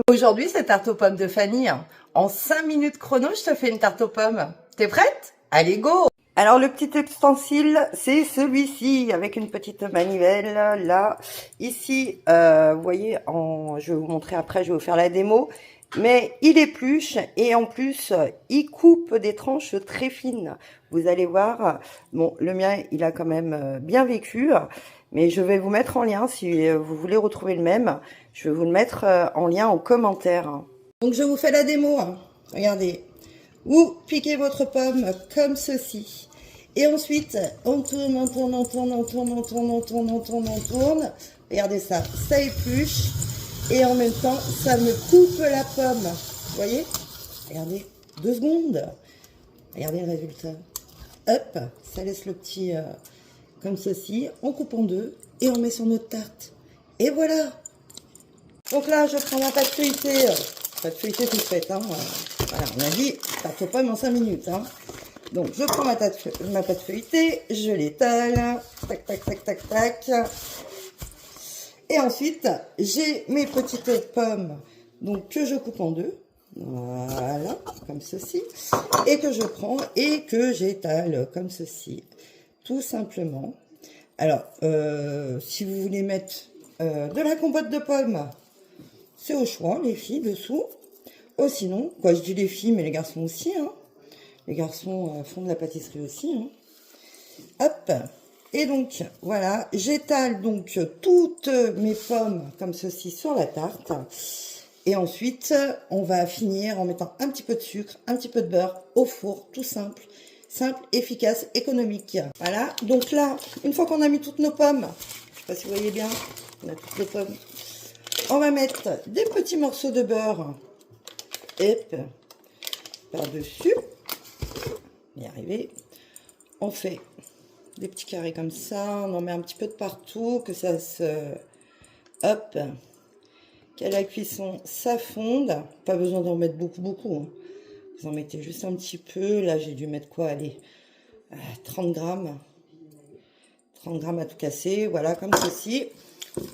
Aujourd'hui, c'est tarte aux pommes de Fanny. En 5 minutes chrono, je te fais une tarte aux pommes. T'es prête? Allez, go! Alors, le petit ustensile, c'est celui-ci, avec une petite manivelle, là. Ici, vous voyez, je vais vous montrer après, je vais vous faire la démo. Mais il épluche et en plus, il coupe des tranches très fines. Vous allez voir, bon, le mien, il a quand même bien vécu. Mais je vais vous mettre en lien, si vous voulez retrouver le même, je vais vous le mettre en lien en commentaire. Donc, je vous fais la démo. Regardez. Vous piquez votre pomme comme ceci. Et ensuite, on tourne, on tourne, on tourne, on tourne, on tourne, on tourne, on tourne, on tourne. Regardez ça, ça épluche. Et en même temps, ça me coupe la pomme. Vous voyez? Regardez, 2 secondes. Regardez le résultat. Hop, ça laisse le petit comme ceci. On coupe en 2 et on met sur notre tarte. Et voilà. Donc là, je prends ma pâte feuilletée. Pâte feuilletée toute faite. Hein. Voilà, on a dit tarte aux pommes en 5 minutes. Hein. Donc, je prends ma pâte feuilletée, je l'étale. Tac, tac, tac, tac, tac. Et ensuite, j'ai mes petites pommes donc, que je coupe en 2. Voilà, comme ceci. Et que je prends et que j'étale comme ceci. Tout simplement. Alors, si vous voulez mettre de la compote de pommes, c'est au choix, les filles, dessous. Oh, sinon, quoi, je dis les filles, mais les garçons aussi. Hein. Les garçons font de la pâtisserie aussi. Hein. Hop. Et donc, voilà, j'étale donc toutes mes pommes comme ceci sur la tarte. Et ensuite, on va finir en mettant un petit peu de sucre, un petit peu de beurre au four, tout simple. Simple, efficace, économique. Voilà, donc là, une fois qu'on a mis toutes nos pommes, je sais pas si vous voyez bien, on a toutes les pommes, on va mettre des petits morceaux de beurre, hop, par-dessus, on va y arriver, on fait des petits carrés comme ça, on en met un petit peu de partout, que ça se... Hop, qu'à la cuisson, ça fonde. Pas besoin d'en mettre beaucoup. Hein. Vous en mettez juste un petit peu. Là, j'ai dû mettre quoi? Allez, 30 grammes. 30 grammes à tout casser. Voilà, comme ceci.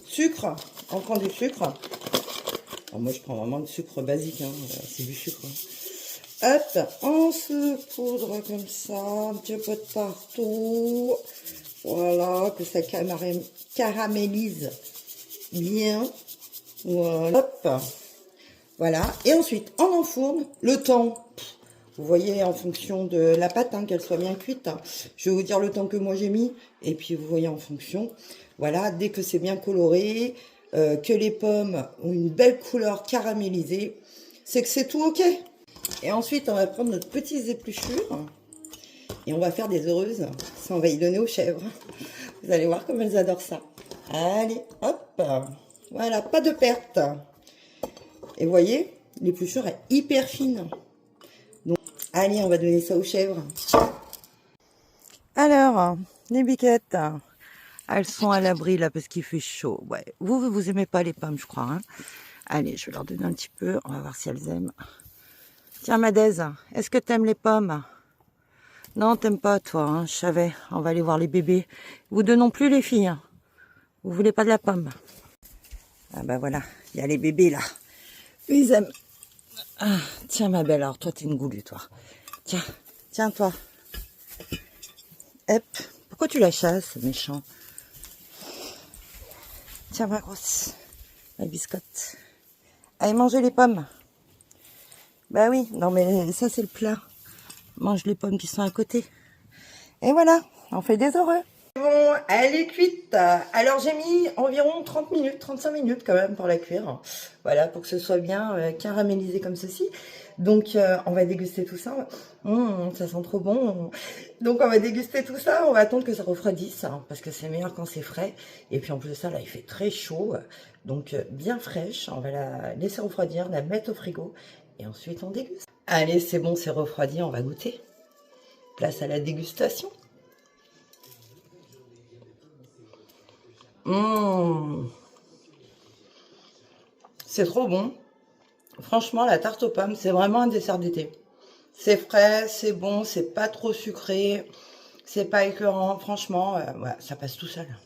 Sucre, on prend du sucre. Alors, moi, je prends vraiment du sucre basique. Hein. C'est du sucre. Hein. Hop, on se poudre comme ça, un petit peu de partout. Voilà, que ça caramélise bien. Voilà, hop. Voilà, et ensuite, on enfourne le temps. Vous voyez, en fonction de la pâte, hein, qu'elle soit bien cuite. Je vais vous dire le temps que moi j'ai mis, et puis vous voyez en fonction. Voilà, dès que c'est bien coloré, que les pommes ont une belle couleur caramélisée, c'est que c'est tout ok. Et ensuite, on va prendre notre petites épluchures et on va faire des heureuses. Ça, on va y donner aux chèvres. Vous allez voir comme elles adorent ça. Allez, hop. Voilà, pas de perte. Et vous voyez, l'épluchure est hyper fine. Donc, allez, on va donner ça aux chèvres. Alors, les biquettes, elles sont à l'abri là parce qu'il fait chaud. Ouais, vous aimez pas les pommes, je crois. Hein. Allez, je vais leur donner un petit peu. On va voir si elles aiment. Tiens, Madèze, est-ce que t'aimes les pommes? Non, t'aimes pas, toi, hein, je savais. On va aller voir les bébés. Vous deux non plus, les filles. Hein. Vous voulez pas de la pomme? Ah bah voilà, il y a les bébés, là. Eux, ils aiment. Ah, tiens, ma belle, alors toi, t'es une goulue, toi. Tiens, toi. Hop, pourquoi tu la chasses, méchant? Tiens, ma grosse. Ma biscotte. Allez, mangez les pommes. Bah oui, non mais ça c'est le plat. Mange les pommes qui sont à côté. Et voilà, on fait des heureux. Bon, elle est cuite. Alors j'ai mis environ 30 minutes, 35 minutes quand même pour la cuire. Voilà, pour que ce soit bien caramélisé comme ceci. Donc on va déguster tout ça. Ça sent trop bon. Donc on va déguster tout ça. On va attendre que ça refroidisse, hein, parce que c'est meilleur quand c'est frais. Et puis en plus de ça, là il fait très chaud. Donc bien fraîche. On va la laisser refroidir, la mettre au frigo. Et ensuite, on déguste. Allez, c'est bon, c'est refroidi, on va goûter. Place à la dégustation. C'est trop bon. Franchement, la tarte aux pommes, c'est vraiment un dessert d'été. C'est frais, c'est bon, c'est pas trop sucré, c'est pas écœurant. Franchement, ouais, ça passe tout seul.